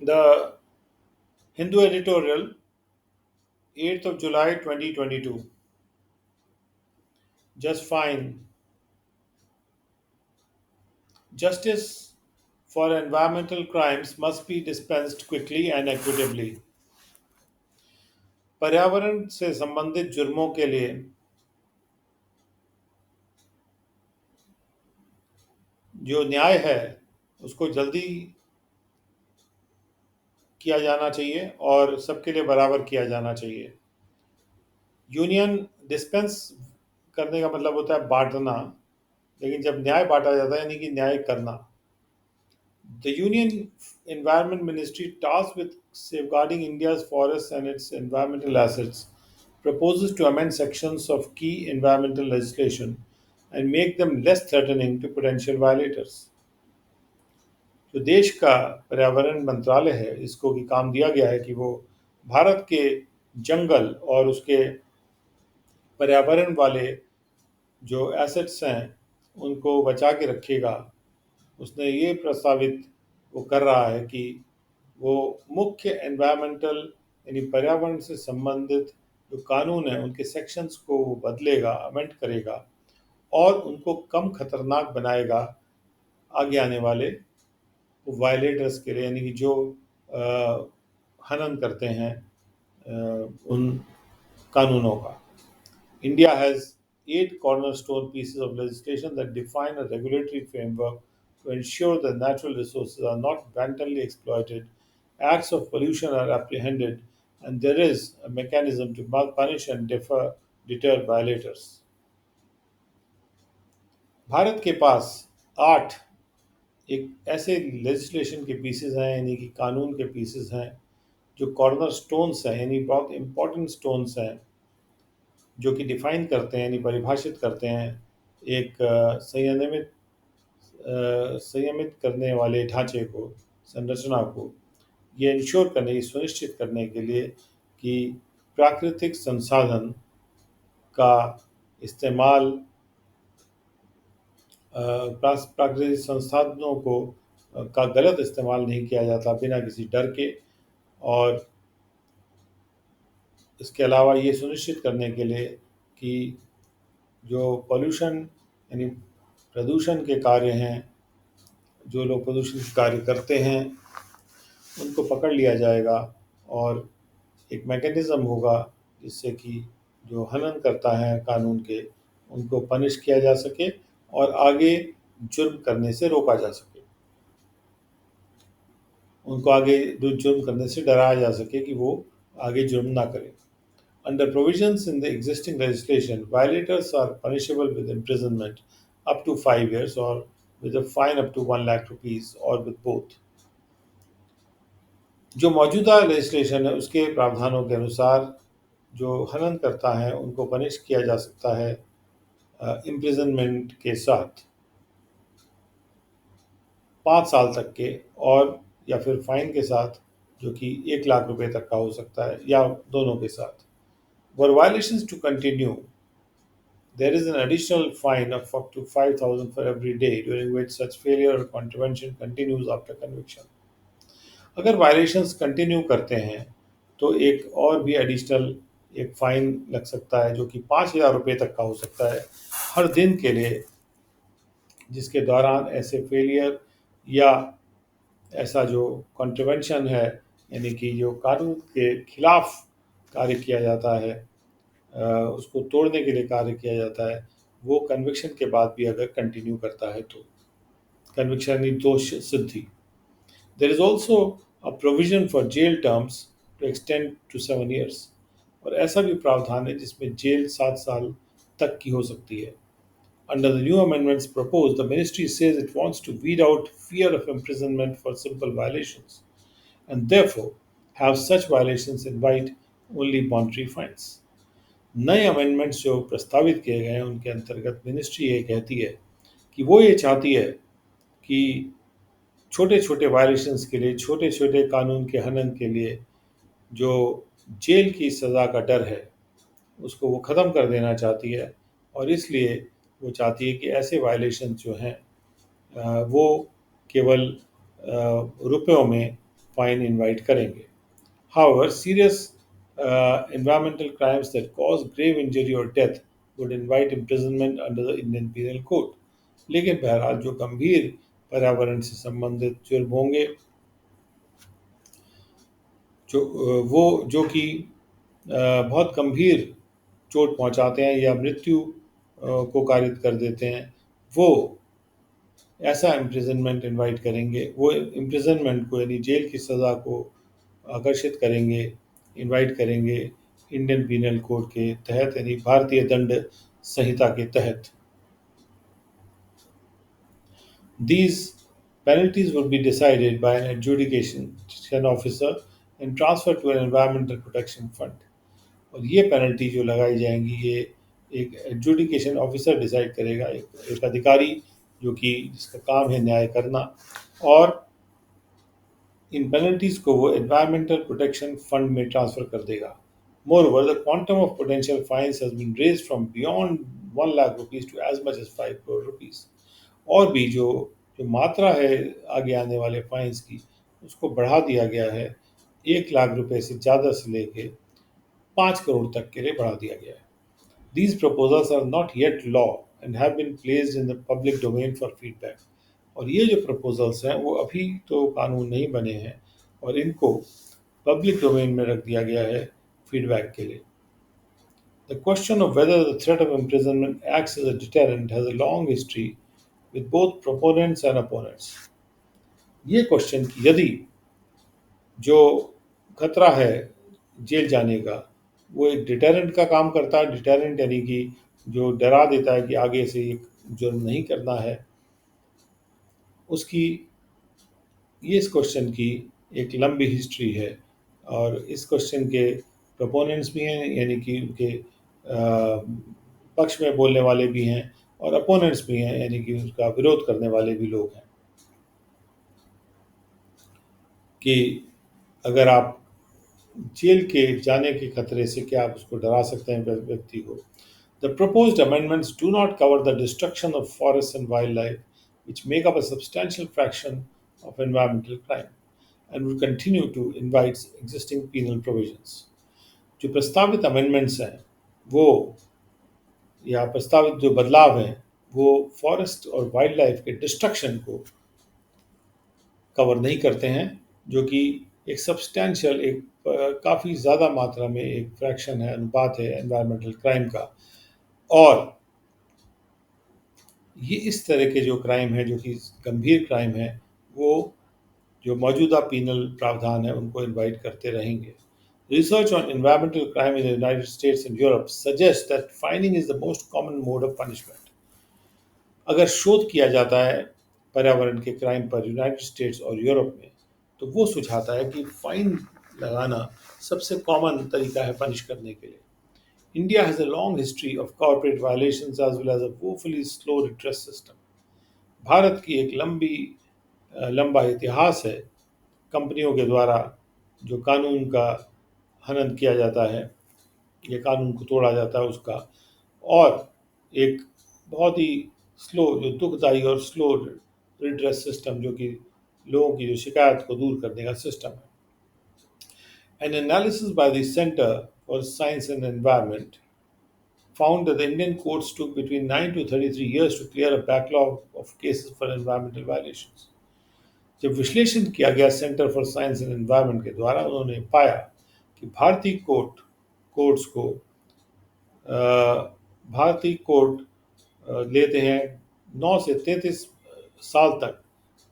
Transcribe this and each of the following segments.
The Hindu editorial, 8th of July 2022. Just fine. Justice for environmental crimes must be dispensed quickly and equitably. पर्यावरण से संबंधित जुर्मों के लिए जो न्याय है उसको जल्दी किया जाना चाहिए और सबके लिए बराबर किया जाना चाहिए. यूनियन डिस्पेंस करने का मतलब होता है बांटना, लेकिन जब न्याय बांटा जाता है यानी कि न्याय करना. The Union Environment Ministry, tasked with safeguarding India's forests and its environmental assets, proposes to amend sections of key environmental legislation and make them less threatening to potential violators. जो देश का पर्यावरण मंत्रालय है, इसको भी काम दिया गया है कि वो भारत के जंगल और उसके पर्यावरण वाले जो एसेट्स हैं उनको बचा के रखेगा. उसने ये प्रस्तावित वो कर रहा है कि वो मुख्य एनवायरमेंटल यानी पर्यावरण से संबंधित जो कानून है उनके सेक्शंस को वो बदलेगा, अमेंड करेगा और उनको कम खतरनाक बनाएगा आगे आने वाले वायलेटर्स के लिए, यानी कि जो हनन करते हैं उन कानूनों का. India has 8 cornerstone pieces of legislation that define a regulatory framework to ensure that natural resources are not wantonly exploited, acts of pollution are apprehended, and there is a mechanism to punish and deter violators. Bharat के पास 8 एक ऐसे legislation के pieces हैं, यानी कि कानून के pieces हैं जो कॉर्नर स्टोन्स हैं, यानी बहुत इंपॉर्टेंट स्टोन्स हैं जो कि डिफाइन करते हैं यानी परिभाषित करते हैं एक संयमित करने वाले ढांचे को, संरचना को. ये इंश्योर करने की सुनिश्चित करने के लिए कि प्राकृतिक संसाधन का इस्तेमाल प्राकृतिक संसाधनों को का गलत इस्तेमाल नहीं किया जाता बिना किसी डर के, और इसके अलावा ये सुनिश्चित करने के लिए कि जो पॉल्यूशन यानी प्रदूषण के कार्य हैं, जो लोग प्रदूषण के कार्य करते हैं उनको पकड़ लिया जाएगा और एक मैकेनिज़्म होगा जिससे कि जो हनन करता है कानून के उनको पनिश किया जा सके और आगे जुर्म करने से रोका जा सके, उनको आगे जुर्म करने से डराया जा सके कि वो आगे जुर्म ना करें. Under provisions in the existing legislation, violators are punishable with imprisonment up to 5 years or with a fine up to 1 lakh rupees or with both. जो मौजूदा लेजिस्लेशन है उसके प्रावधानों के अनुसार जो हनन करता है उनको पनिश किया जा सकता है इम्प्रिजनमेंट के साथ 5 साल तक के, और या फिर फाइन के साथ जो कि 1 लाख रुपए तक का हो सकता है, या दोनों के साथ. For violations to continue, there is an additional fine of up to 5,000 for every day during which such failure or contravention continues after conviction. अगर वायलेशंस कंटिन्यू करते हैं तो एक और भी एडिशनल एक फ़ाइन लग सकता है जो कि 5,000 रुपये तक का हो सकता है हर दिन के लिए, जिसके दौरान ऐसे फेलियर या ऐसा जो कॉन्ट्रवेंशन है यानी कि जो कानून के खिलाफ कार्य किया जाता है, उसको तोड़ने के लिए कार्य किया जाता है, वो कन्विक्शन के बाद भी अगर कंटिन्यू करता है तो कन्विक्शन यानी दोष सिद्धि. There is also a provision for jail terms to extend to 7 years. और ऐसा भी प्रावधान है जिसमें जेल 7 साल तक की हो सकती है. Under the new amendments proposed, the ministry says it wants to weed out fear of imprisonment for simple violations and therefore have such violations invite only monetary fines. नए अमेंडमेंट्स जो प्रस्तावित किए गए हैं उनके अंतर्गत मिनिस्ट्री ये कहती है कि वो ये चाहती है कि छोटे छोटे वायलेशंस के लिए, छोटे छोटे कानून के हनन के लिए जो जेल की सज़ा का डर है उसको वो ख़त्म कर देना चाहती है, और इसलिए वो चाहती है कि ऐसे वायलेशन जो हैं वो केवल रुपयों में फाइन इनवाइट करेंगे। However, serious environmental crimes that cause grave injury or death would invite imprisonment under the Indian Penal Code. लेकिन बहरहाल जो गंभीर पर्यावरण से संबंधित जुर्म होंगे वो जो कि बहुत गंभीर चोट पहुंचाते हैं या मृत्यु को कारित कर देते हैं, वो ऐसा इम्प्रिजनमेंट इनवाइट करेंगे, वो इम्प्रिजनमेंट को यानी जेल की सज़ा को आकर्षित करेंगे, इनवाइट करेंगे इंडियन पीनल कोड के तहत यानी भारतीय दंड संहिता के तहत। These penalties would be decided by an adjudication officer and transferred to an environmental protection fund. और ये पेनल्टी जो लगाई जाएंगी ये एक एडजुडिकेशन ऑफिसर डिसाइड करेगा, एक अधिकारी जो कि जिसका काम है न्याय करना, और इन पेनल्टीज को वो एनवायरमेंटल प्रोटेक्शन फंड में ट्रांसफर कर देगा। Moreover, the quantum of potential fines has been raised from beyond 1 lakh rupees to as much as 5 crore rupees. और भी जो जो मात्रा है आगे आने वाले फाइन्स की उसको बढ़ा दिया गया है, 1 लाख रुपए से ज़्यादा से लेके 5 करोड़ तक के लिए बढ़ा दिया गया है। These proposals are not yet law and have been placed in the public domain for feedback. और ये जो प्रपोजल्स हैं वो अभी तो कानून नहीं बने हैं और इनको पब्लिक डोमेन में रख दिया गया है फीडबैक के लिए। The question of whether the threat of imprisonment acts as a deterrent has a long history with both proponents and opponents. ये क्वेश्चन कि यदि जो खतरा है जेल जाने का वो एक डिटेरेंट का काम करता है, डिटेरेंट यानी कि जो डरा देता है कि आगे से ये जुर्म नहीं करना है, उसकी ये इस क्वेश्चन की एक लंबी हिस्ट्री है। और इस क्वेश्चन के प्रोपोनेंट्स भी हैं यानी कि उनके पक्ष में बोलने वाले भी हैं और अपोनेंट्स भी हैं यानी कि उसका विरोध करने वाले भी लोग हैं कि अगर आप जेल के जाने के खतरे से क्या आप उसको डरा सकते हैं व्यक्ति को। The proposed amendments do not cover the destruction of forests and wildlife, which make up a substantial fraction of environmental crime, and will continue to invite existing penal provisions. जो प्रस्तावित अमेंडमेंट्स हैं वो या प्रस्तावित जो बदलाव हैं वो फॉरेस्ट और वाइल्ड लाइफ के डिस्ट्रक्शन को कवर नहीं करते हैं, जो कि एक सब्सटैंशियल एक काफ़ी ज़्यादा मात्रा में एक फ्रैक्शन है, अनुपात है एनवायरमेंटल क्राइम का। और ये इस तरह के जो क्राइम है जो कि गंभीर क्राइम है वो जो मौजूदा पीनल प्रावधान है उनको इनवाइट करते रहेंगे। Research on environmental crime in the United States and Europe suggests that fining is the most common mode of punishment. अगर शोध किया जाता है पर्यावरण के क्राइम पर यूनाइटेड स्टेट्स और यूरोप में तो वो सुझाता है कि फाइन लगाना सबसे कॉमन तरीका है पनिश करने के लिए। India has a long history of corporate violations as well as a woefully slow redress system. Bharat की एक लंबा इतिहास है कंपनियों के द्वारा जो कानून का हनन किया जाता है या कानून को तोड़ा जाता है उसका, और एक बहुत ही स्लो जो दुखदाई और स्लो रिड्रेस सिस्टम जो कि लोगों की जो शिकायत को दूर करने का सिस्टम है। An analysis by the Center for Science and Environment found that the Indian courts took between 9 to 33 years to clear a backlog of cases for environmental violations. जब विश्लेषण किया गया centre for science and environment के द्वारा उन्होंने पाया कि courts को भारतीय कोर्ट लेते हैं 9 से 33 साल तक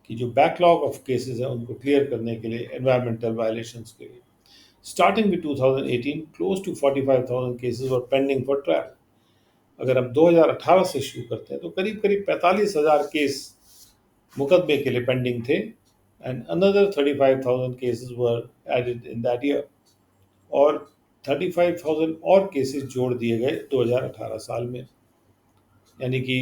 कि जो बैकलॉग ऑफ केसेस है उनको क्लियर करने के लिए एनवायरमेंटल वायलेशंस के लिए। Starting with 2018 close to 45,000 cases were pending for trial. अगर हम 2018 से शुरू करते हैं तो करीब करीब 45,000 केस मुकदमे के लिए पेंडिंग थे and another 35,000 cases were added in that year, और 35,000 और केसेस जोड़ दिए गए 2018 साल में, यानी कि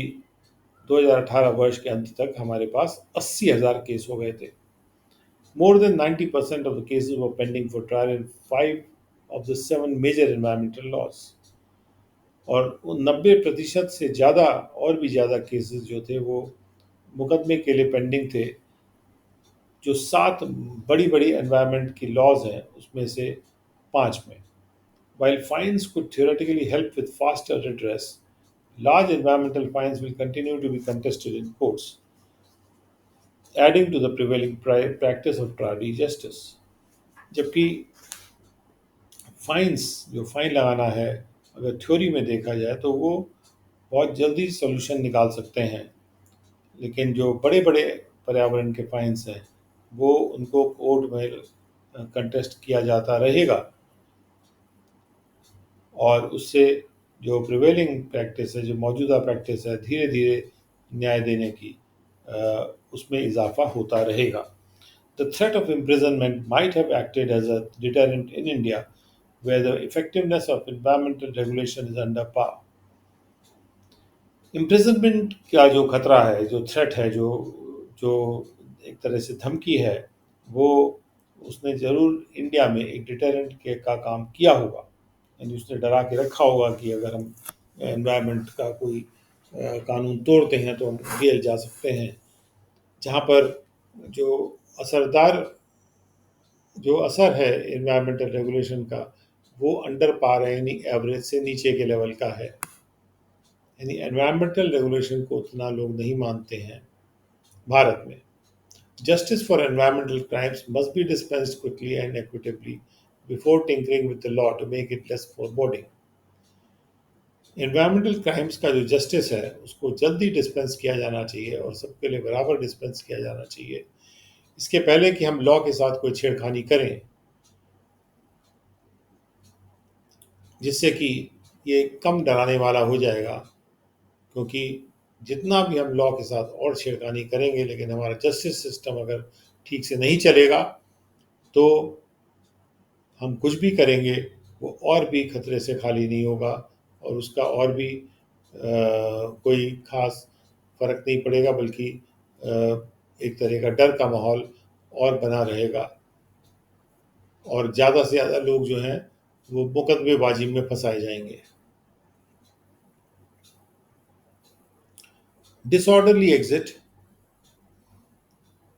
2018 वर्ष के अंत तक हमारे पास 80,000 केस हो गए थे। More than 90% of the cases were pending for trial in 5 of the 7 major environmental laws. और 90% से ज़्यादा और भी ज़्यादा केसेस जो थे वो मुकदमे के लिए पेंडिंग थे जो 7 बड़ी-बड़ी एनवायरनमेंट की लॉज़ हैं, उसमें से 5 में। While fines could theoretically help with faster redress, large environmental fines will continue to be contested in courts, adding to the prevailing practice of tardy justice. जबकि फाइन्स जो फाइन लगाना है, अगर थ्योरी में देखा जाए तो वो बहुत जल्दी सॉल्यूशन निकाल सकते हैं, लेकिन जो बड़े बड़े पर्यावरण के फाइन्स हैं वो उनको कोर्ट में कंटेस्ट किया जाता रहेगा, और उससे जो प्रिवेलिंग प्रैक्टिस है, जो मौजूदा प्रैक्टिस है धीरे धीरे न्याय देने की, उसमें इजाफा होता रहेगा. The threat of imprisonment might have acted as a deterrent in India, where the effectiveness of environmental regulation is under par. Imprisonment का जो खतरा है, जो थ्रेट है, जो जो एक तरह से धमकी है, वो उसने ज़रूर इंडिया में एक डिटरेंट के का काम किया होगा, यानी उसने डरा के रखा होगा कि अगर हम एनवायरनमेंट का कोई कानून तोड़ते हैं तो हम जेल जा सकते हैं. जहाँ पर जो असरदार जो असर है एनवायरमेंटल रेगुलेशन का, वो अंडर पार है, यानी एवरेज से नीचे के लेवल का है. यानी एनवायरमेंटल रेगुलेशन को उतना लोग नहीं मानते हैं भारत में. Justice for environmental crimes must be dispensed quickly and equitably before tinkering with the law to make it less forbidding. Environmental crimes का जो जस्टिस है उसको जल्दी डिस्पेंस किया जाना चाहिए और सबके लिए बराबर डिस्पेंस किया जाना चाहिए, इसके पहले कि हम लॉ के साथ कोई छेड़खानी करें, जिससे कि ये कम डराने वाला हो जाएगा. क्योंकि जितना भी हम लॉ के साथ और छेड़खानी करेंगे, लेकिन हमारा जस्टिस सिस्टम अगर ठीक से नहीं चलेगा तो हम कुछ भी करेंगे वो और भी खतरे से खाली नहीं होगा, और उसका और भी कोई ख़ास फ़र्क नहीं पड़ेगा, बल्कि एक तरह का डर का माहौल और बना रहेगा, और ज़्यादा से ज़्यादा लोग जो हैं वो मुकदमेबाजी में फंसाए जाएंगे. डिसऑर्डरली एग्जिट,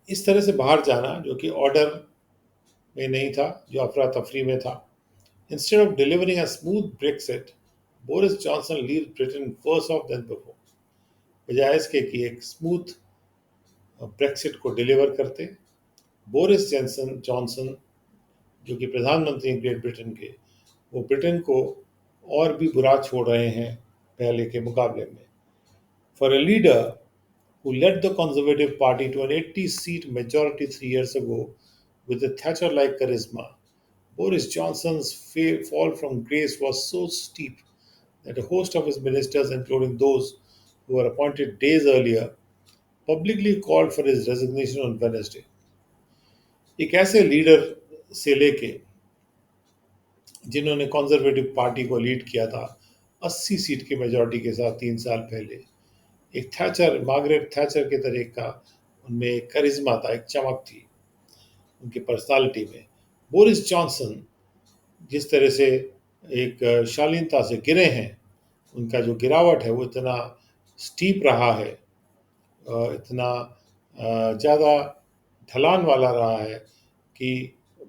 इस तरह से बाहर जाना जो कि ऑर्डर में नहीं था, जो अफरा तफरी में था. Instead of delivering a smooth Brexit, Boris Johnson leaves Britain worse off than before. बजाय इसके कि एक स्मूथ ब्रेक्सिट को डिलीवर करते, बोरिस जॉनसन जो कि प्रधानमंत्री हैं ग्रेट ब्रिटेन के, वो ब्रिटेन को और भी बुरा छोड़ रहे हैं पहले के मुकाबले में. For a leader who led the Conservative Party to an 80-seat majority 3 years ago with a Thatcher-like charisma, Boris Johnson's fall from grace was so steep that a host of his ministers, including those who were appointed days earlier, publicly called for his resignation on Wednesday. एक ऐसे leader से लेके जिन्होंने conservative party को lead किया था 80 seat की majority के साथ 3 साल पहले, एक थैचर, मार्गरेट थैचर के तरह का उनमें एक करिश्मा था, एक चमक थी उनकी पर्सनालिटी में. बोरिस जॉनसन जिस तरह से एक शालीनता से गिरे हैं, उनका जो गिरावट है वो इतना स्टीप रहा है, इतना ज़्यादा ढलान वाला रहा है कि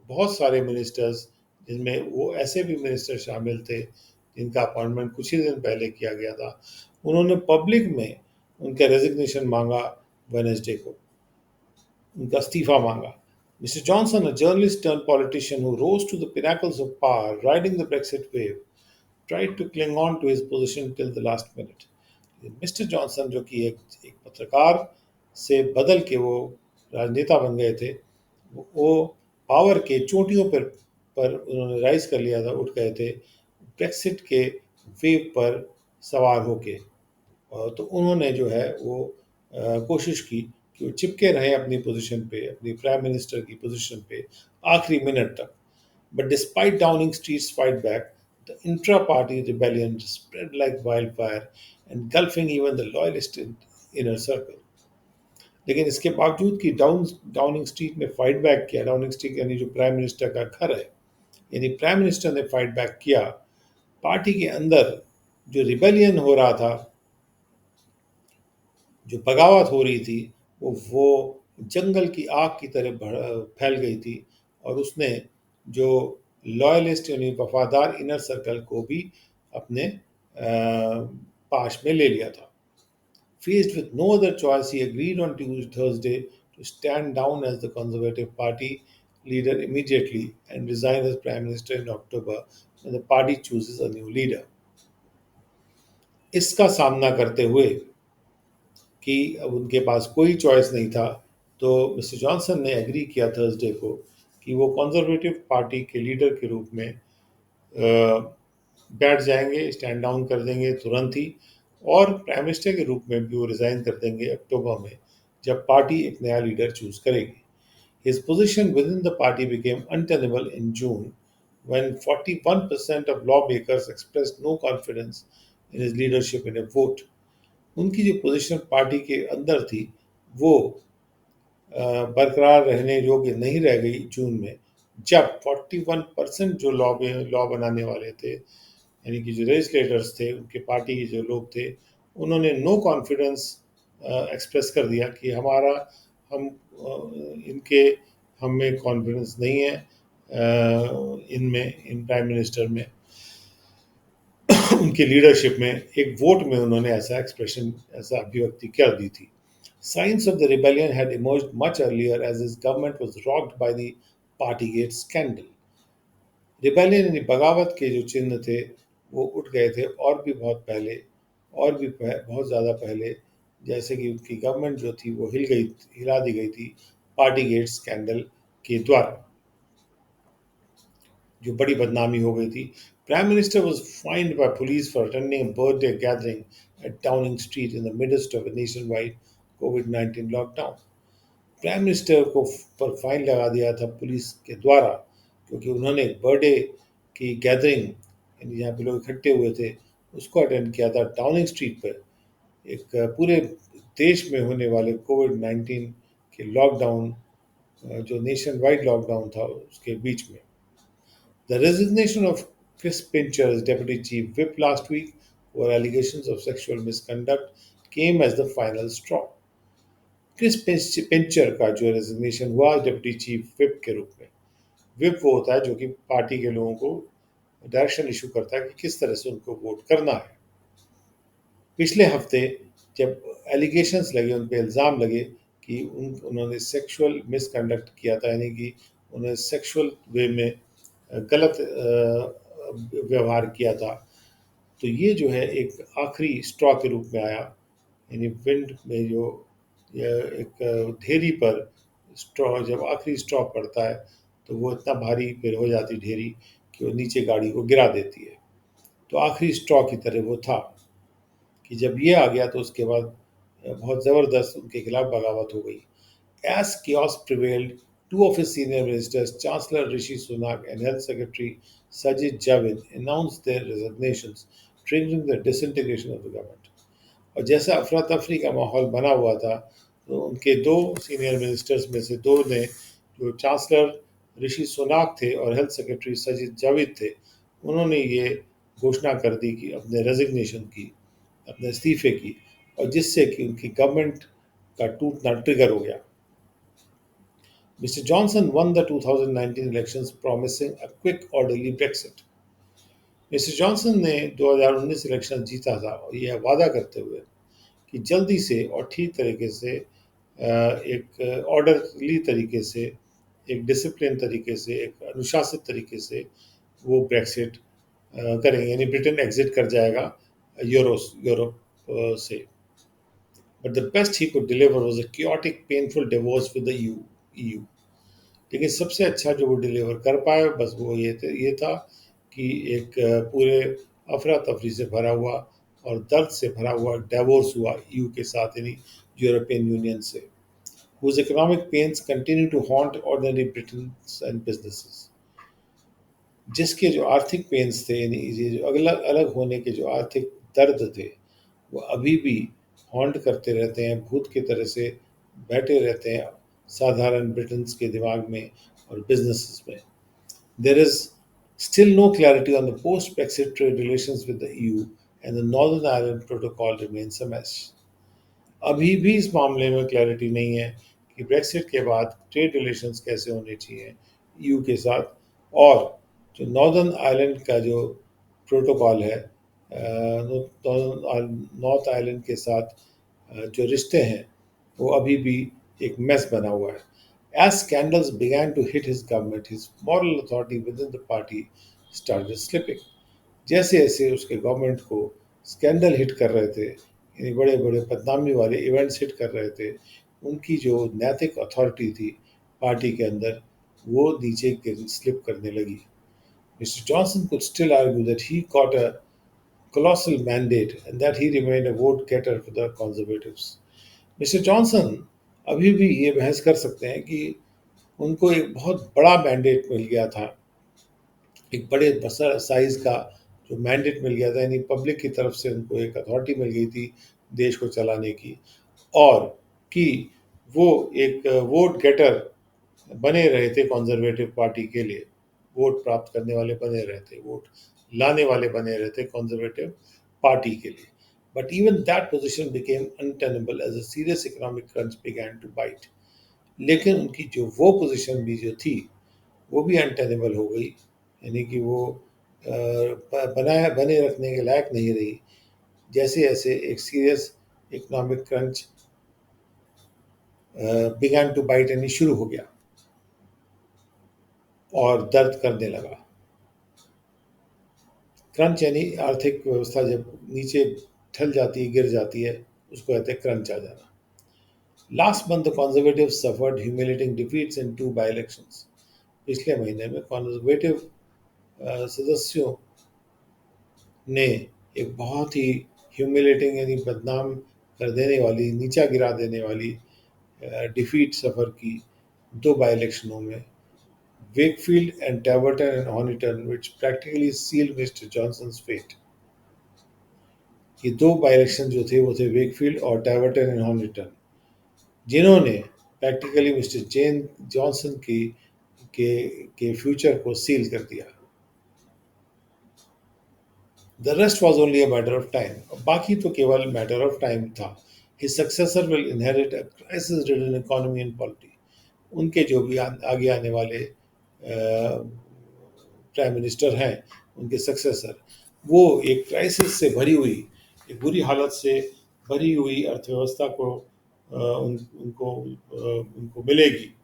बहुत सारे मिनिस्टर्स, जिनमें वो ऐसे भी मिनिस्टर शामिल थे जिनका अपॉइंटमेंट कुछ ही दिन पहले किया गया था, उन्होंने पब्लिक में उनका रेजिग्नेशन मांगा वेनेसडे को, उनका इस्तीफा मांगा. Mr. Johnson, a journalist turned politician who rose to the pinnacles of power riding the Brexit wave, tried to cling on to his position till the last minute. Mister Johnson जो कि एक पत्रकार से बदल के वो राजनेता बन गए थे, वो पावर के चोटियों पर उन्होंने राइज कर लिया था, उठ गए थे ब्रेक्सिट के वेव पर सवार होके. और तो उन्होंने जो है वो कोशिश की कि वो चिपके रहे अपनी पोजीशन पे, अपनी प्राइम मिनिस्टर की पोजीशन पे आखिरी मिनट तक. But despite Downing streets fight back, the intra-party rebellion spread like wildfire, engulfing even the loyalist inner circle. लेकिन इसके बावजूद कि डाउनिंग स्ट्रीट ने फाइट बैक किया, डाउनिंग स्ट्रीट यानी जो प्राइम मिनिस्टर का घर है, यानी प्राइम मिनिस्टर ने फाइट बैक किया, पार्टी के अंदर जो रिबेलियन हो रहा था, जो बगावत हो रही थी, वो जंगल की आग की तरह फैल गई थी, और उसने जो लॉयलिस्ट यानी वफादार इनर सर्कल को भी अपने पाश में ले लिया था। Faced with no other choice, he agreed on Tuesday, Thursday to stand down as the Conservative Party leader immediately and resign as Prime Minister in October when the party chooses a new leader. इसका सामना करते हुए कि अब उनके पास कोई choice नहीं था, तो मिस्टर जॉनसन ने एग्री किया थर्सडे को कि वो कंजर्वेटिव पार्टी के लीडर के रूप में बैठ जाएंगे, स्टैंड डाउन कर देंगे तुरंत ही, और प्राइम मिनिस्टर के रूप में भी वो रिजाइन कर देंगे अक्टूबर में, जब पार्टी एक नया लीडर चूज करेगी। His position within the party became untenable in June when 41% of lawmakers expressed no confidence in his leadership in a vote. उनकी जो पोजीशन पार्टी के अंदर थी वो बरकरार रहने योग्य नहीं रह गई जून में, जब 41% जो लॉ बनाने वाले थे, यानी कि जो लेजिस्लेटर्स थे, उनके पार्टी के जो लोग थे, उन्होंने नो कॉन्फिडेंस एक्सप्रेस कर दिया कि हमारा हम इनके हम में कॉन्फिडेंस नहीं है, इनमें इन प्राइम मिनिस्टर में उनकी लीडरशिप में। एक वोट में उन्होंने ऐसा एक्सप्रेशन, ऐसा अभिव्यक्ति कर दी थी। Signs of the rebellion had emerged much earlier as his government was rocked by the Partygate scandal. Rebellion यानी बगावत के जो चिन्ह थे वो उठ गए थे, और भी बहुत पहले, और भी बहुत ज़्यादा पहले, जैसे कि उनकी गवर्नमेंट जो थी वो हिला दी गई थी पार्टी गेट स्कैंडल के द्वारा, जो बड़ी बदनामी हो गई थी। Prime minister was fined by police for attending a birthday gathering at Downing Street in the midst of a nationwide COVID-19 lockdown. Prime minister को पर फाइन लगा दिया था पुलिस के द्वारा, क्योंकि उन्होंने बर्थडे की गैदरिंग, यानी जहाँ पे लोग इकट्ठे हुए थे, उसको अटेंड किया था डाउनिंग स्ट्रीट पर, एक पूरे देश में होने वाले कोविड-19 के लॉकडाउन, जो नेशन वाइड लॉकडाउन था उसके बीच में। The resignation of Chris Pincher as deputy chief whip last week over allegations of sexual misconduct came as the final straw. Chris Pincher का जो रेजिग्नेशन हुआ डिप्टी चीफ विप के रूप में, विप वो होता है जो कि पार्टी के लोगों को डायरेक्शन इशू करता है कि किस तरह से उनको वोट करना है। पिछले हफ्ते जब एलिगेशंस लगे, उन पे इल्ज़ाम लगे कि उन्होंने सेक्सुअल मिसकंडक्ट किया था, यानी कि उन्होंने सेक्सुअल वे में गलत व्यवहार किया था, तो ये जो है एक आखिरी स्ट्रॉ के रूप में आया। यानी विंड में जो एक ढेरी पर स्ट्रॉ, जब आखिरी स्ट्रॉ पड़ता है तो वो इतना भारी फिर हो जाती ढेरी कि वो नीचे गाड़ी को गिरा देती है। तो आखिरी स्ट्रॉ की तरह वो था कि जब ये आ गया तो उसके बाद बहुत ज़बरदस्त उनके खिलाफ बगावत हो गई। As chaos prevailed, two of his senior ministers, Chancellor Rishi Sunak and Health Secretary Sajid Javid, announced their resignations, triggering the disintegration of the government. और जैसा अफरा तफरी का माहौल बना हुआ था, तो उनके दो सीनियर मिनिस्टर्स में से दो ने, जो चांसलर ऋषि सुनाक थे और हेल्थ सेक्रेटरी सजिद जाविद थे, उन्होंने ये घोषणा कर दी कि अपने रेजिग्नेशन की, अपने इस्तीफे की, और जिससे कि उनकी गवर्नमेंट का टूटना ट्रिगर हो गया। Mr. Johnson won the 2019 elections promising a quick orderly Brexit. Mister Johnson ने 2019 इलेक्शन जीता था और यह वादा करते हुए कि जल्दी से और ठीक तरीके से, एक ऑर्डरली तरीके से, एक डिसिप्लिन तरीके से, एक अनुशासित तरीके से वो ब्रेक्सिट करेंगे, यानी ब्रिटेन एग्जिट कर जाएगा यूरोप से। But the best he could deliver was a chaotic painful divorce with the EU। लेकिन सबसे अच्छा जो वो डिलीवर कर पाए बस वो ये था कि एक पूरे अफरा तफरी से भरा हुआ और दर्द से भरा हुआ डिवोर्स हुआ EU के साथ, यानी यूरोपियन यूनियन से, whose economic pains continue to haunt ordinary Britons and businesses। जिसके जो आर्थिक पेन्स थे, यानी ये जो अलग अलग होने के जो आर्थिक दर्द थे, वो अभी भी हॉन्ट करते रहते हैं, भूत की तरह से बैठे रहते हैं साधारण ब्रिटन्स के दिमाग में और बिजनेसेस में। There is still no clarity on the post-Brexit trade relations with the EU, and the Northern Ireland Protocol remains a mess। अभी भी इस मामले में क्लैरिटी नहीं है कि ब्रेक्सिट के बाद ट्रेड रिलेशंस कैसे होने चाहिए ईयू के साथ, और जो नॉर्दर्न आयरलैंड का जो प्रोटोकॉल है, नॉर्थ आयरलैंड के साथ जो रिश्ते हैं वो अभी भी एक मेस बना हुआ है. As scandals began to hit his government, his moral authority within the party started slipping. जैसे जैसे उसके गवर्नमेंट को स्कैंडल हिट कर रहे थे, यानी बड़े बड़े बदनामी वाले इवेंट्स हिट कर रहे थे, उनकी जो नैतिक अथॉरिटी थी पार्टी के अंदर, वो नीचे स्लिप करने लगी. Mr. Johnson could still argue that he got a colossal mandate and that he remained a vote getter for the conservatives. Mister Johnson अभी भी ये बहस कर सकते हैं कि उनको एक बहुत बड़ा मैंडेट मिल गया था, एक बड़े साइज का जो मैंडेट मिल गया था, यानी पब्लिक की तरफ से उनको एक अथॉरिटी मिल गई थी देश को चलाने की, और कि वो एक वोट गेटर बने रहे थे कंजर्वेटिव पार्टी के लिए, वोट प्राप्त करने वाले बने रहे थे, वोट लाने वाले बने रहे थे कंजर्वेटिव पार्टी के लिए. But even that position became untenable as a serious economic crunch began to bite. लेकिन उनकी जो वो पोजीशन भी जो थी वो भी अनटेनेबल हो गई, यानी कि वो बनाए बने रखने के लायक नहीं रही, जैसे जैसे एक serious economic crunch began to bite, यानी शुरू हो गया और दर्द करने लगा. क्रंच यानी आर्थिक व्यवस्था जब नीचे ठल जाती है, गिर जाती है, उसको कहते हैं क्रंच आ जाना. Last month the conservative suffered humiliating defeats in 2 by elections. पिछले महीने में कंजर्वेटिव सदस्यों ने एक बहुत ही ह्यूमिलेटिंग यानी बदनाम कर देने वाली, नीचा गिरा देने वाली डिफीट सफ़र की 2 बाई इलेक्शनों में, Wakefield and Tiverton and Honiton, which practically seal mister Johnson's fate. ये 2 बाई इलेक्शन जो थे वो थे वेकफील्ड और टैवर्टन एंड हॉनिटन, जिन्होंने प्रैक्टिकली मिस्टर जॉनसन के फ्यूचर को सील कर दिया. The rest was only a matter of time. बाकी तो केवल मैटर ऑफ टाइम था. His successor will inherit a crisis ridden economy and polity. उनके जो भी आगे आने वाले प्राइम मिनिस्टर हैं, उनके सक्सेसर, वो एक क्राइसिस से भरी हुई, एक बुरी हालत से भरी हुई अर्थव्यवस्था को उनको मिलेगी,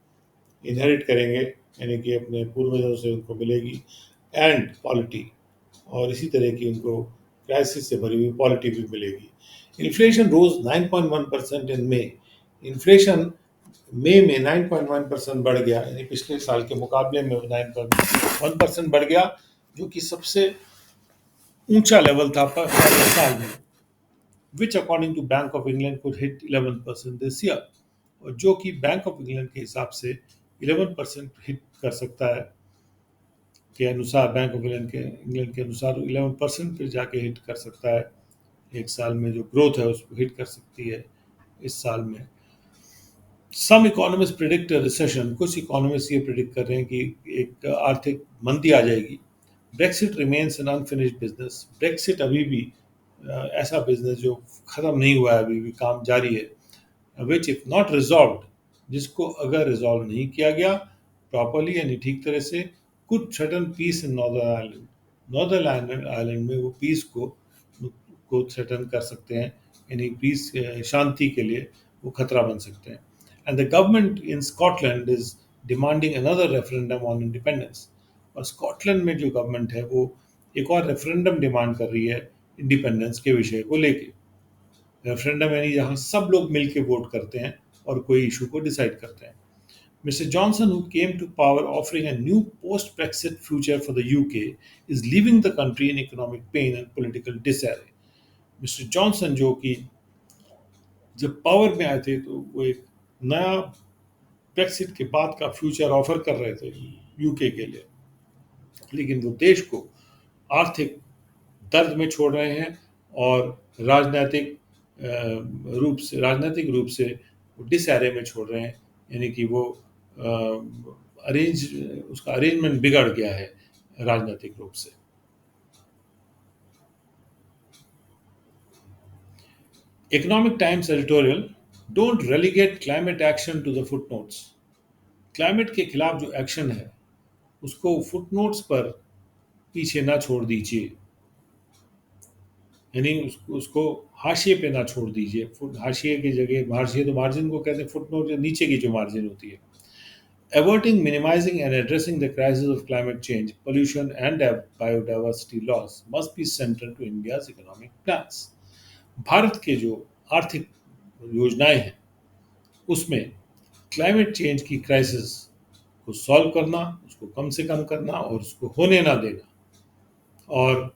इनहेरिट करेंगे, यानी कि अपने पूर्वजों से उनको मिलेगी, एंड पॉलिटी, और इसी तरह की उनको क्राइसिस से भरी हुई पॉलिटी भी मिलेगी. इन्फ्लेशन रोज 9.1% इन मई. इन्फ्लेशन मई में 9.1% बढ़ गया, यानी पिछले साल के मुकाबले में 9.1% बढ़ गया, जो कि सबसे ऊंचा लेवल था पहले साल में, which according to Bank of England could hit 11% this year. और जो कि बैंक ऑफ इंग्लैंड के हिसाब से 11% हिट कर सकता है, के अनुसार, बैंक ऑफ इंग्लैंड के अनुसार 11% पे जाके हिट कर सकता है. एक साल में जो ग्रोथ है उसको हिट कर सकती है इस साल में. सम इकोनॉमिस्ट प्रिडिक्ट रिसेशन. कुछ इकोनॉमिस्ट ये प्रिडिक्ट कर रहे हैं कि एक आर्थिक मंदी आ जाएगी. Brexit remains an unfinished business. Brexit अभी भी ऐसा बिजनेस जो ख़त्म नहीं हुआ है, अभी भी काम जारी है. विच इफ नॉट रिजॉल्व, जिसको अगर रिजॉल्व नहीं किया गया प्रॉपरली, यानी ठीक तरह से, could threaten peace in Northern Ireland. Northern Ireland में वो पीस को थ्रेटन कर सकते हैं, यानी पीस, शांति के लिए वो खतरा बन सकते हैं. And the government in Scotland is demanding another referendum on independence. और स्कॉटलैंड में जो गवर्नमेंट है वो एक और रेफरेंडम डिमांड कर रही है इंडिपेंडेंस के विषय को लेके. रेफरेंडम यानी जहां सब लोग मिलकर वोट करते हैं और कोई इशू को डिसाइड करते हैं. Mr. Johnson, who came to power offering a new post-Brexit future for the UK, is leaving the country in economic pain and political disarray. Mister Johnson जो कि जब पावर में आए थे तो वो एक नया ब्रेक्सिट के बाद का फ्यूचर ऑफर कर रहे थे यूके के लिए, लेकिन वो देश को आर्थिक दर्द में छोड़ रहे हैं और राजनीतिक रूप से डिसएरे में छोड़ रहे हैं, यानी कि वो उसका अरेंजमेंट बिगड़ गया है राजनीतिक रूप से. Economic Times editorial. Don't relegate climate action to the footnotes. Climate के खिलाफ जो एक्शन है उसको फुटनोट्स पर पीछे ना छोड़ दीजिए, यानी उसको हाशिए पे ना छोड़ दीजिए। हाशिए की जगह, हाशिए तो मार्जिन को कहते हैं, फुटनोट जो नीचे की जो मार्जिन होती है। Averting, minimizing, and addressing the crisis of climate change, pollution, and biodiversity loss must be central to India's economic plans. Bharat के जो आर्थिक योजनाएं हैं उसमें क्लाइमेट चेंज की क्राइसिस को सॉल्व करना, उसको कम से कम करना और उसको होने ना देना, और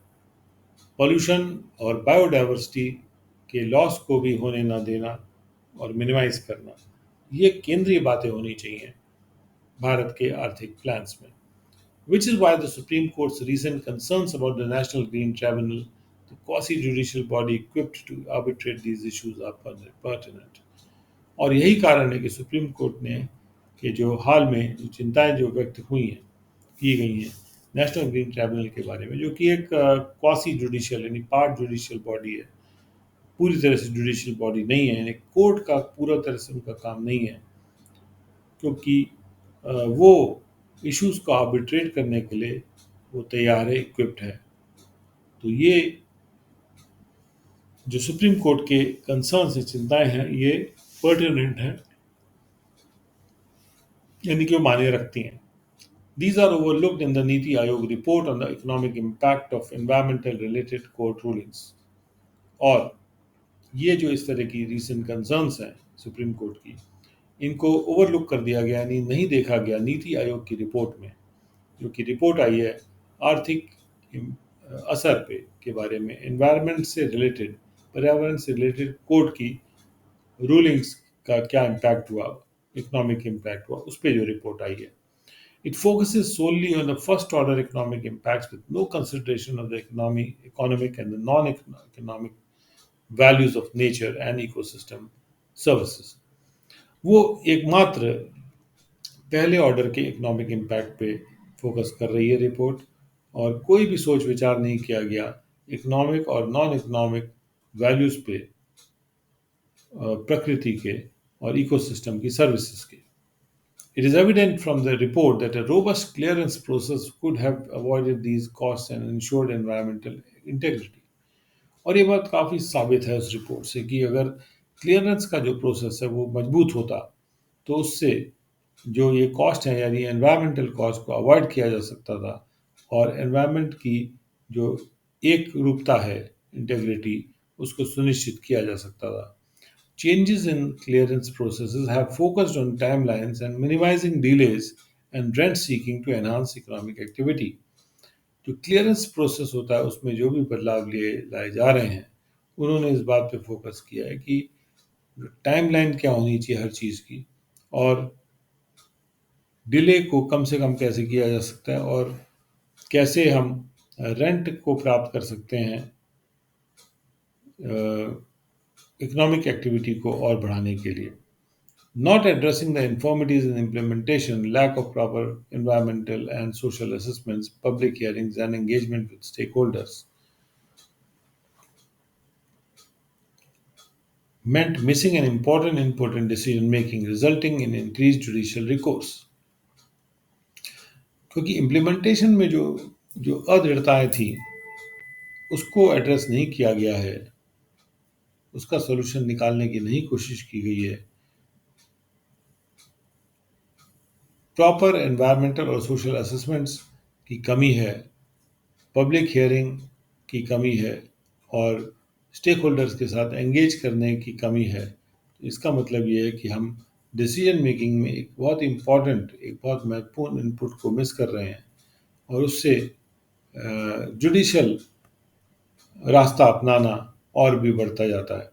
पॉल्यूशन और बायोडाइवर्सिटी के लॉस को भी होने ना देना और मिनिमाइज करना, ये केंद्रीय बातें होनी चाहिए भारत के आर्थिक प्लान्स में। Which is why the Supreme Court's recent concerns about the National Green Tribunal, the quasi-judicial body equipped to arbitrate these issues, are pertinent. और यही कारण है कि सुप्रीम कोर्ट ने कि जो हाल में जो चिंताएं जो व्यक्त हुई हैं, की गई हैं नेशनल ग्रीन ट्राइब्यूनल के बारे में, जो कि एक क्वासी जुडिशियल यानी पार्ट जुडिशियल बॉडी है, पूरी तरह से जुडिशियल बॉडी नहीं है, यानी कोर्ट का पूरा तरह से उनका काम नहीं है, क्योंकि वो इश्यूज को आर्बिट्रेट करने के लिए वो तैयार है, इक्विप्ड है। तो ये जो सुप्रीम कोर्ट के कंसर्न्स हैं, चिंताएं हैं, ये पर्टिनेंट हैं, यानी कि वो मायने रखती हैं। These are overlooked in the Niti Aayog report on the economic impact of environmental related court rulings. और ये जो इस तरह की रीसेंट कंसर्न्स हैं सुप्रीम कोर्ट की, इनको ओवरलुक कर दिया गया, यानी नहीं देखा गया नीति आयोग की रिपोर्ट में, जो कि रिपोर्ट आई है आर्थिक असर पे के बारे में, एनवायरनमेंट से रिलेटेड, पर्यावरण से रिलेटेड कोर्ट की रूलिंग्स का क्या इम्पैक्ट हुआ, इकोनॉमिक इम्पैक्ट हुआ, उस पर जो रिपोर्ट आई है। It focuses solely on the first order economic impacts with no consideration of the economic and the non-economic values of nature and ecosystem services. वो एकमात्र पहले ऑर्डर के इकोनॉमिक इम्पैक्ट पे फोकस कर रही है रिपोर्ट, और कोई भी सोच विचार नहीं किया गया इकोनॉमिक और नॉन इकोनॉमिक वैल्यूज पे, प्रकृति के और इकोसिस्टम की सर्विसेज के। It is evident from the report that a robust clearance process could have avoided these costs and ensured environmental integrity. और ये बात काफ़ी साबित है उस रिपोर्ट से कि अगर क्लियरेंस का जो प्रोसेस है वो मजबूत होता तो उससे जो ये कॉस्ट है, यानी एनवायरमेंटल कॉस्ट को अवॉइड किया जा सकता था, और एनवायरमेंट की जो एक रूपता है, इंटेग्रिटी, उसको सुनिश्चित किया जा सकता था। Changes in clearance processes have focused on timelines and minimizing delays and rent seeking to enhance economic activity. जो क्लियरेंस प्रोसेस होता है उसमें जो भी बदलाव लिए लाए जा रहे हैं, उन्होंने इस बात पे फोकस किया है कि टाइमलाइन क्या होनी चाहिए हर चीज़ की, और डिले को कम से कम कैसे किया जा सकता है, और कैसे हम रेंट को प्राप्त कर सकते हैं इकोनॉमिक एक्टिविटी को और बढ़ाने के लिए। Not addressing the infirmities in implementation, lack of proper environmental and social assessments, public hearings, and engagement with stakeholders meant missing an important input in decision making, resulting in increased judicial recourse. क्योंकि implementation में जो जो अदृढ़ताएं थी उसको address नहीं किया गया है, उसका सोल्यूशन निकालने की नहीं कोशिश की गई है। प्रॉपर एनवायरमेंटल और सोशल असेसमेंट्स की कमी है, पब्लिक हियरिंग की कमी है, और स्टेक होल्डर्स के साथ एंगेज करने की कमी है। तो इसका मतलब ये है कि हम डिसीजन मेकिंग में एक बहुत इम्पॉर्टेंट, एक बहुत महत्वपूर्ण इनपुट को मिस कर रहे हैं, और उससे जुडिशियल रास्ता अपनाना और भी बढ़ता जाता है।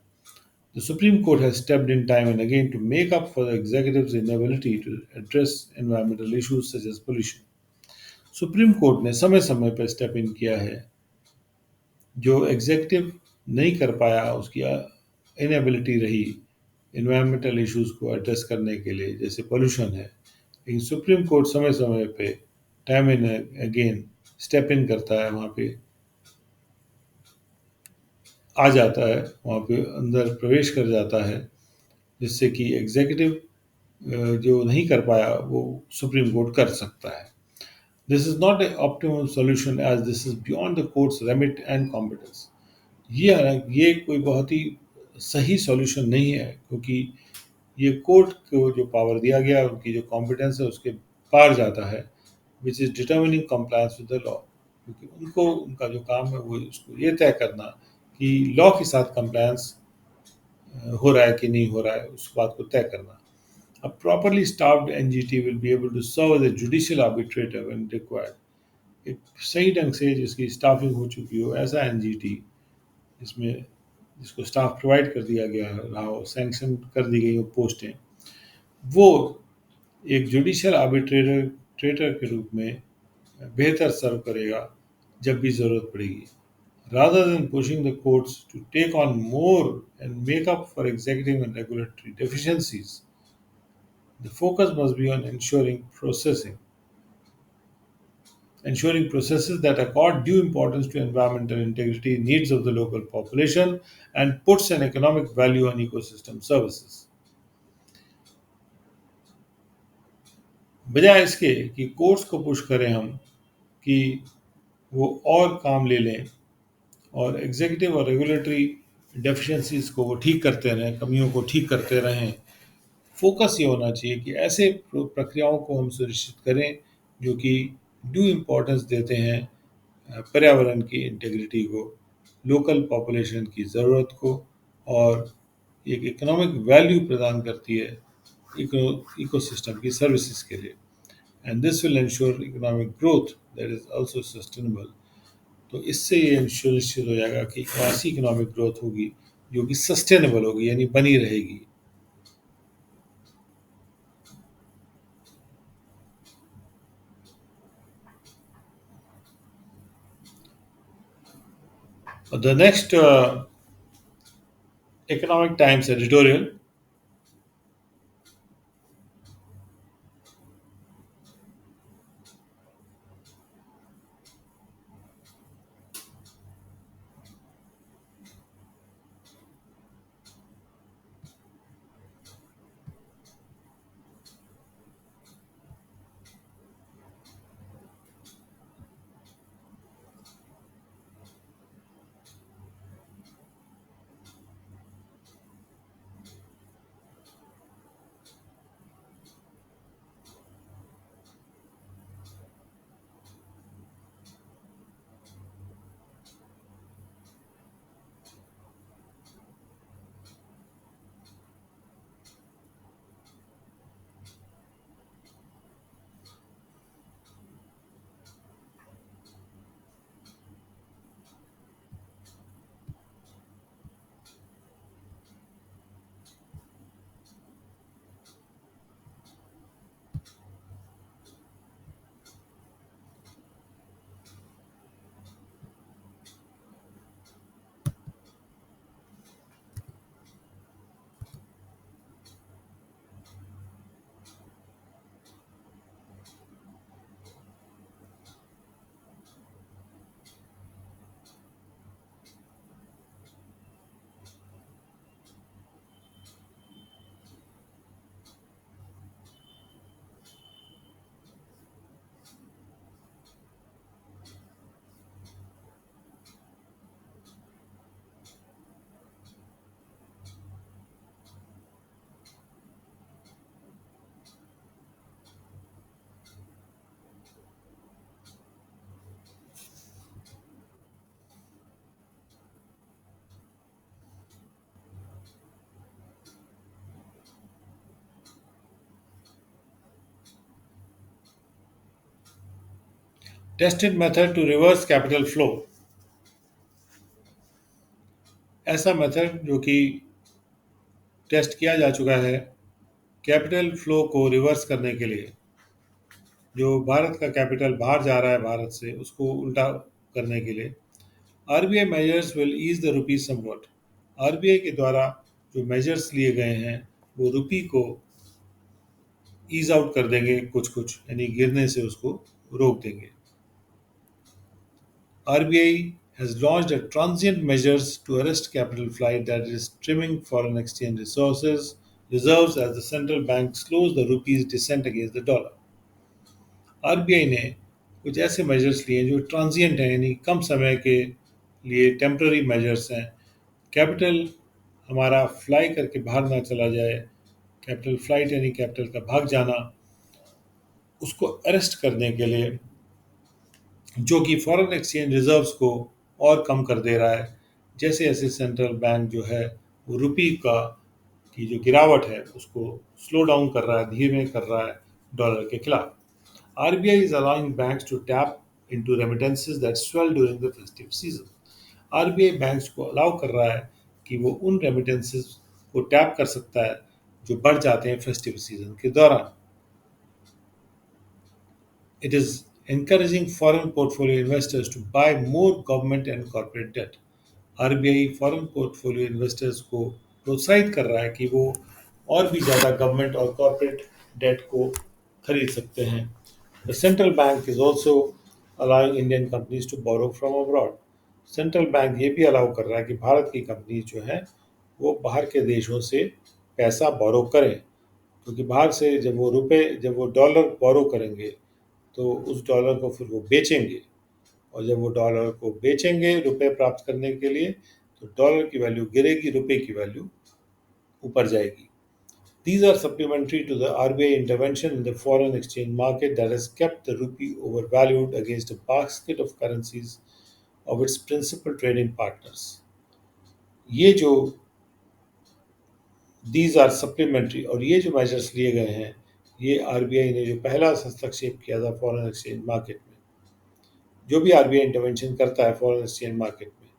The Supreme Court has stepped in time and again to make up for the executive's inability to address environmental issues such as pollution. Supreme court ने समय समय पर स्टेप इन किया है, जो एग्जीक्यूटिव नहीं कर पाया, उसकी इनएबिलिटी रही इन्वायरमेंटल इश्यूज को एड्रेस करने के लिए, जैसे पोल्यूशन है, लेकिन सुप्रीम कोर्ट समय समय पे time in again step in करता है, वहाँ पे आ जाता है, वहाँ पे अंदर प्रवेश कर जाता है, जिससे कि एग्जीक्यूटिव जो नहीं कर पाया वो सुप्रीम कोर्ट कर सकता है. This is not a optimum solution as this is beyond the court's remit and competence. ये कोई बहुत ही सही सॉल्यूशन नहीं है, क्योंकि ये कोर्ट को जो पावर दिया गया है, उनकी जो कॉम्पिटेंस है उसके पार जाता है, which is determining compliance with the law. क्योंकि उनको उनका जो काम है वो उसको ये तय करना कि लॉ के साथ कंप्लायंस हो रहा है कि नहीं हो रहा है, उस बात को तय करना. A properly staffed NGT will be able to serve as a judicial arbitrator when required. एक सही ढंग से जिसकी स्टाफिंग हो चुकी हो, ऐसा एनजीटी जिसमें जिसको स्टाफ प्रोवाइड कर दिया गया रहा हो, सैंक्शन कर दी गई हो पोस्टें, वो एक जुडिशियल आर्बिट्रेटर के रूप में बेहतर सर्व करेगा जब भी ज़रूरत पड़ेगी. Rather than pushing the courts to take on more and make up for executive and regulatory deficiencies, the focus must be on ensuring processes that accord due importance to environmental integrity, needs of the local population, and puts an economic value on ecosystem services. बजाय इसके कि courts को push करें हम कि वो और काम ले लें और एग्जीक्यूटिव और रेगुलेटरी डेफिशिएंसीज को वो ठीक करते रहें, कमियों को ठीक करते रहें, फोकस ये होना चाहिए कि ऐसे प्रक्रियाओं को हम सुनिश्चित करें जो कि ड्यू इम्पोर्टेंस देते हैं पर्यावरण की इंटेग्रिटी को, लोकल पॉपुलेशन की ज़रूरत को, और एक इकोनॉमिक वैल्यू प्रदान करती है इकोसिस्टम की सर्विसेज के लिए. And this will ensure economic growth that is also sustainable. तो इससे ये सुनिश्चित हो जाएगा कि ऐसी इकोनॉमिक ग्रोथ होगी जो कि सस्टेनेबल होगी, यानी बनी रहेगी. The next Economic Times editorial. Tested method to reverse capital flow. ऐसा मेथड जो कि टेस्ट किया जा चुका है कैपिटल फ्लो को रिवर्स करने के लिए, जो भारत का कैपिटल बाहर जा रहा है भारत से, उसको उल्टा करने के लिए. RBI measures will ease the rupee somewhat. RBI के द्वारा जो मेजर्स लिए गए हैं वो रुपी को ईज आउट कर देंगे, कुछ कुछ यानी गिरने से उसको रोक देंगे. RBI has launched a transient measures to arrest capital flight that is trimming foreign exchange resources reserves as the central bank slows the rupee's descent against the dollar. RBI ने कुछ ऐसे मेजर्स लिए जो ट्रांजिएंट हैं, यानी कम समय के लिए टेम्पररी मेजर्स हैं। कैपिटल हमारा फ्लाई करके बाहर ना चला जाए, कैपिटल फ्लाइट यानी कैपिटल का भाग जाना, उसको अरेस्ट करने के लिए, जो कि फॉरेन एक्सचेंज रिजर्व्स को और कम कर दे रहा है। जैसे जैसे सेंट्रल बैंक जो है वो रुपी का की जो गिरावट है उसको स्लो डाउन कर रहा है, धीमे कर रहा है डॉलर के खिलाफ। RBI is allowing banks to tap into remittances that swell during the festive season. RBI banks को अलाउ कर रहा है कि वो उन रेमिटेंसेस को टैप कर सकता है जो बढ़ जाते हैं फेस्टिव सीजन के दौरान। It is encouraging foreign portfolio investors to buy more government and corporate debt. RBI foreign portfolio investors को प्रोत्साहित कर रहा है कि वो और भी ज़्यादा गवर्नमेंट और कॉर्पोरेट डेट को खरीद सकते हैं। The central bank is also allowing Indian companies to borrow from abroad. Central bank ये भी अलाउ कर रहा है कि भारत की कंपनी जो है वो बाहर के देशों से पैसा बोरो करें, क्योंकि बाहर से जब वो डॉलर बोरो करेंगे तो उस डॉलर को फिर वो बेचेंगे, और जब वो डॉलर को बेचेंगे रुपए प्राप्त करने के लिए, तो डॉलर की वैल्यू गिरेगी, रुपए की वैल्यू ऊपर जाएगी। These are supplementary to the RBI intervention in the foreign exchange market that has kept the rupee overvalued against a basket of currencies of its principal trading partners. ये जो these are supplementary और ये जो measures लिए गए हैं, ये RBI ने जो पहला हस्तक्षेप किया था फॉरेन एक्सचेंज मार्केट में, जो भी आरबीआई इंटरवेंशन करता है फॉरेन एक्सचेंज मार्केट में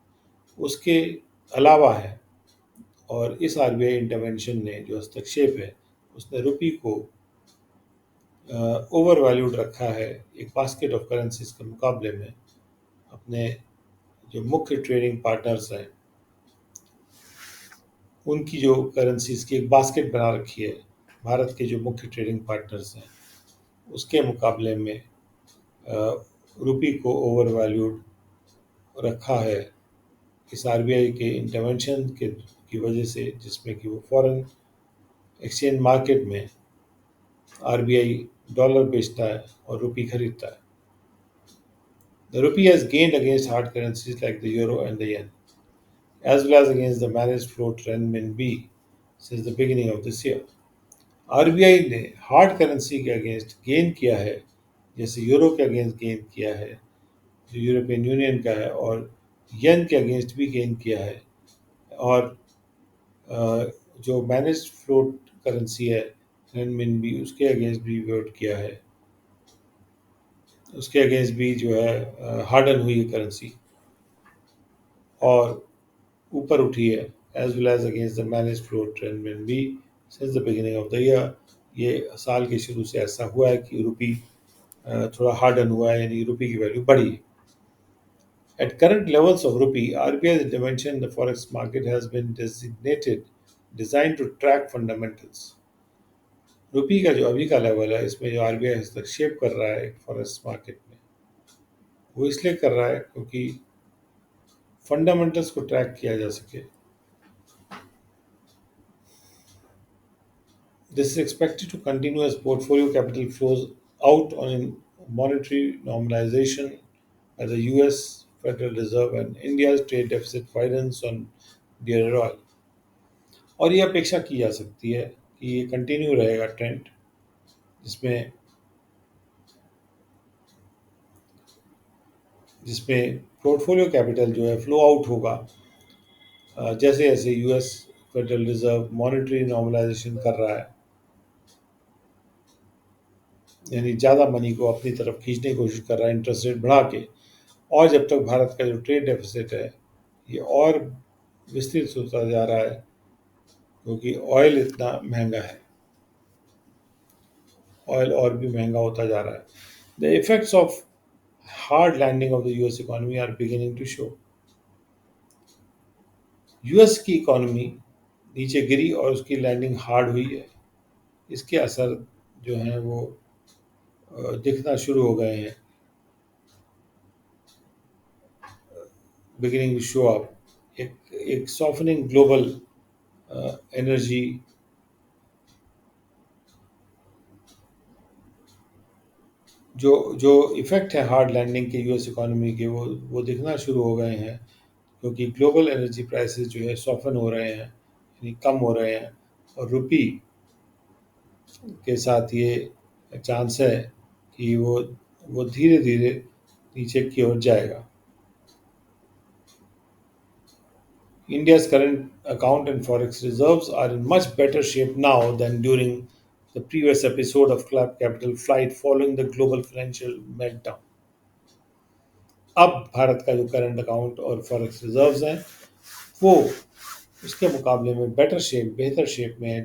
उसके अलावा है। और इस आरबीआई इंटरवेंशन ने जो हस्तक्षेप है उसने रुपी को ओवर वैल्यूड रखा है एक बास्केट ऑफ करेंसीज के मुकाबले में। अपने जो मुख्य ट्रेडिंग पार्टनर्स हैं उनकी जो करेंसीज की एक बास्केट बना रखी है, भारत के जो मुख्य ट्रेडिंग पार्टनर्स हैं उसके मुकाबले में रुपी को ओवर वैल्यूड रखा है इस आरबीआई के इंटरवेंशन के की वजह से, जिसमें कि वो फॉरेन एक्सचेंज मार्केट में आरबीआई डॉलर बेचता है और रुपी खरीदता है। The rupee has gained against hard currencies like the euro and the yen, as well as against the managed float renminbi since the beginning of this year. RBI ने hard currency के against gain किया है, जैसे euro के against gain किया है जो European union का है, और येन के अगेंस्ट भी गेन किया है, और जो मैनेज फ्लोट करेंसी है रेनमिनबी उसके अगेंस्ट भी वोट किया है, उसके अगेंस्ट भी जो है हार्डन हुई है करेंसी और ऊपर उठी है, as well as against the manage float renminbi since the beginning of the year. ये साल के शुरू से ऐसा हुआ है कि रुपी थोड़ा हार्डन हुआ है, यानी रुपी की वैल्यू बढ़ी है। At current levels of rupee, RBI's intervention in the forex market has been designed to track fundamentals. रुपी का जो अभी का लेवल है इसमें जो आरबीआई हस्तक्षेप कर रहा है फॉरेक्स मार्केट में, वो इसलिए कर रहा है क्योंकि फंडामेंटल्स को ट्रैक किया जा सके। This is expected to continue as portfolio capital flows out on monetary normalization by the US Federal Reserve and India's trade deficit widens on dearer oil। और ये अपेक्षा की जा सकती है कि ये कंटिन्यू रहेगा ट्रेंड, जिसमें जिसमें पोर्टफोलियो कैपिटल जो है फ्लो आउट होगा जैसे जैसे US Federal Reserve monetary normalisation कर रहा है, यानी ज़्यादा मनी को अपनी तरफ खींचने की कोशिश कर रहा है इंटरेस्ट रेट बढ़ा के। और जब तक भारत का जो ट्रेड डेफिसिट है ये और विस्तृत होता जा रहा है, क्योंकि ऑयल इतना महंगा है, ऑयल और भी महंगा होता जा रहा है। The effects of hard landing of the US economy are beginning to show. US की इकोनॉमी नीचे गिरी और उसकी लैंडिंग हार्ड हुई है, इसके असर जो हैं वो दिखना शुरू हो गए हैं, बिगिनिंग टू शो अप। एक सॉफ्टनिंग ग्लोबल एनर्जी जो जो इफ़ेक्ट है हार्ड लैंडिंग के यूएस इकोनॉमी के, वो दिखना शुरू हो गए हैं, क्योंकि ग्लोबल एनर्जी प्राइसेस जो है सॉफन हो रहे हैं, यानी कम हो रहे हैं, और रुपी के साथ ये चांस है कि वो धीरे धीरे नीचे की ओर जाएगा. India's current account and forex reserves are in much better shape now than during the previous episode of Club Capital Flight following the global financial meltdown. अब भारत का जो करंट अकाउंट और फॉरेक्स रिजर्व्स हैं वो उसके मुकाबले में बेहतर शेप में है,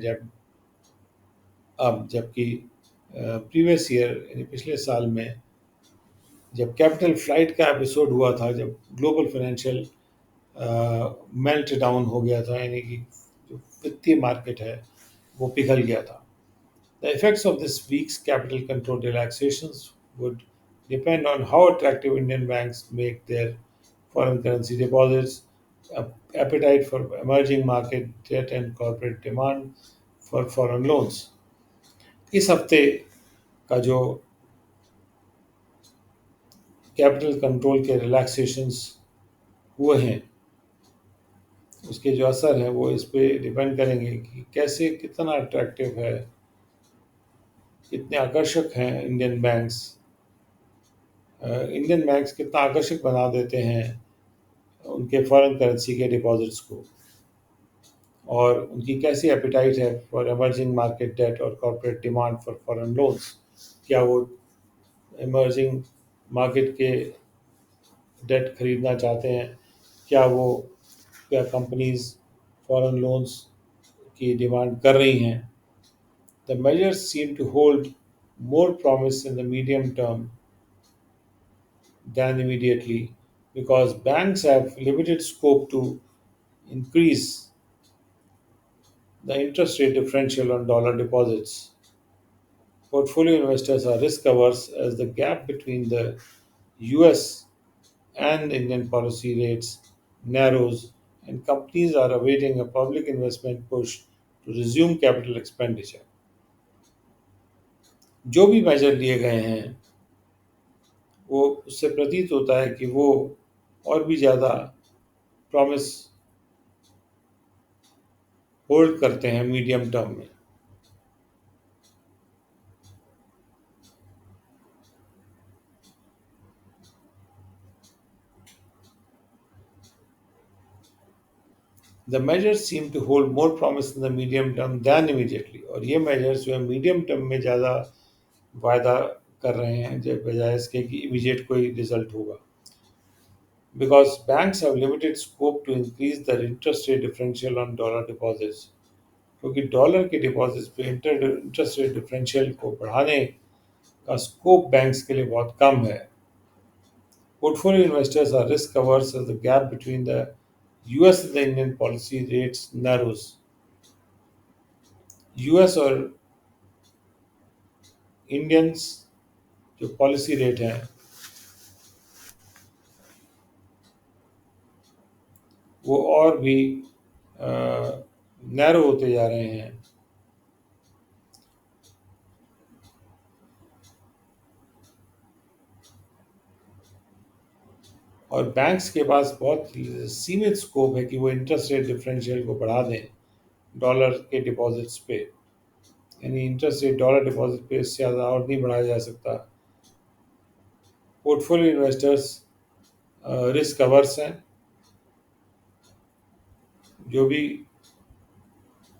जबकि प्रीवियस ईयर यानी पिछले साल में जब कैपिटल फ्लाइट का एपिसोड हुआ था, जब ग्लोबल फाइनेंशियल मेल्ट डाउन हो गया था, यानी कि जो वित्तीय मार्केट है वो पिघल गया था. The effects of this week's capital control relaxations would depend on how attractive Indian banks make their foreign currency deposits, appetite for emerging market debt, and corporate demand for foreign loans. इस हफ्ते का जो capital control के relaxations हुए हैं उसके जो असर हैं वो इस पे डिपेंड करेंगे कि कैसे कितना अट्रैक्टिव है, कितने आकर्षक हैं इंडियन बैंक्स कितना आकर्षक बना देते हैं उनके फॉरेन करेंसी के डिपॉजिट्स को, और उनकी कैसी एपिटाइट है फॉर एमर्जिंग मार्केट डेट और corporate demand for foreign loans. क्या वो एमर्जिंग मार्केट के डेट खरीदना चाहते हैं, क्या कंपनीज फॉरेन लोन्स की डिमांड कर रही हैं. The measures seem to hold more promise in the medium term than immediately, because banks have limited scope to increase the interest rate differential on dollar deposits. Portfolio investors are risk averse as the gap between the US and Indian policy rates narrows, and companies are awaiting a public investment push to resume capital expenditure. जो भी major लिए गए हैं वो उससे प्रतीत होता है कि वो और भी ज़्यादा प्रॉमिस होल्ड करते हैं मीडियम टर्म में. The measures seem to hold more promise in the medium term than immediately. और ये measures जो है मीडियम टर्म में ज़्यादा वायदा कर रहे हैं जब बजाय इसके कि इमीडिएट कोई रिजल्ट होगा. Because banks have limited scope to increase the interest rate differential on dollar deposits. क्योंकि डॉलर के डिपॉजिट्स पे इंटरेस्ट रेट डिफरेंशियल को बढ़ाने का स्कोप बैंक्स के लिए बहुत कम है. Portfolio investors are risk averse as the gap between the US and the Indian policy rates narrows. US और इंडियंस जो पॉलिसी रेट हैं वो और भी नैरो होते जा रहे हैं. और बैंक्स के पास बहुत सीमित स्कोप है कि वो इंटरेस्ट रेट डिफरेंशियल को बढ़ा दें डॉलर के डिपॉजिट्स पे, यानी इंटरेस्ट रेट डॉलर डिपॉजिट पे इससे ज़्यादा और नहीं बढ़ाया जा सकता. पोर्टफोलियो इन्वेस्टर्स रिस्क अवर्स हैं, जो भी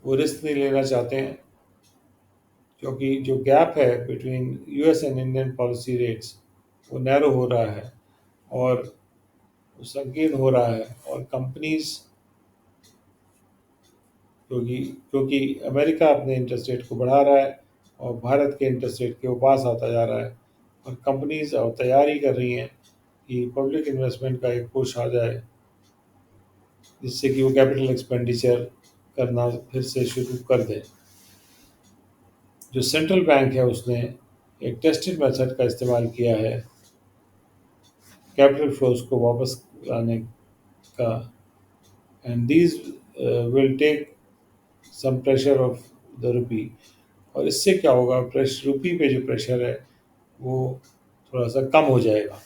वो रिस्क नहीं लेना चाहते हैं, क्योंकि जो गैप है between US and Indian policy rates वो नैरो हो रहा है और संकीर्ण हो रहा है. और कंपनीज क्योंकि क्योंकि अमेरिका अपने इंटरेस्ट रेट को बढ़ा रहा है और भारत के इंटरेस्ट रेट के पास आता जा रहा है, और कंपनीज अब तैयारी कर रही हैं कि पब्लिक इन्वेस्टमेंट का एक पुश आ जाए जिससे कि वो कैपिटल एक्सपेंडिचर करना फिर से शुरू कर दें. जो सेंट्रल बैंक है उसने एक टेस्टेड मेथड का इस्तेमाल किया है कैपिटल फ्लोज को वापस लाने का, and these will take some pressure off the rupee. और इससे क्या होगा, रुपी पे जो प्रेशर है वो थोड़ा सा कम हो जाएगा।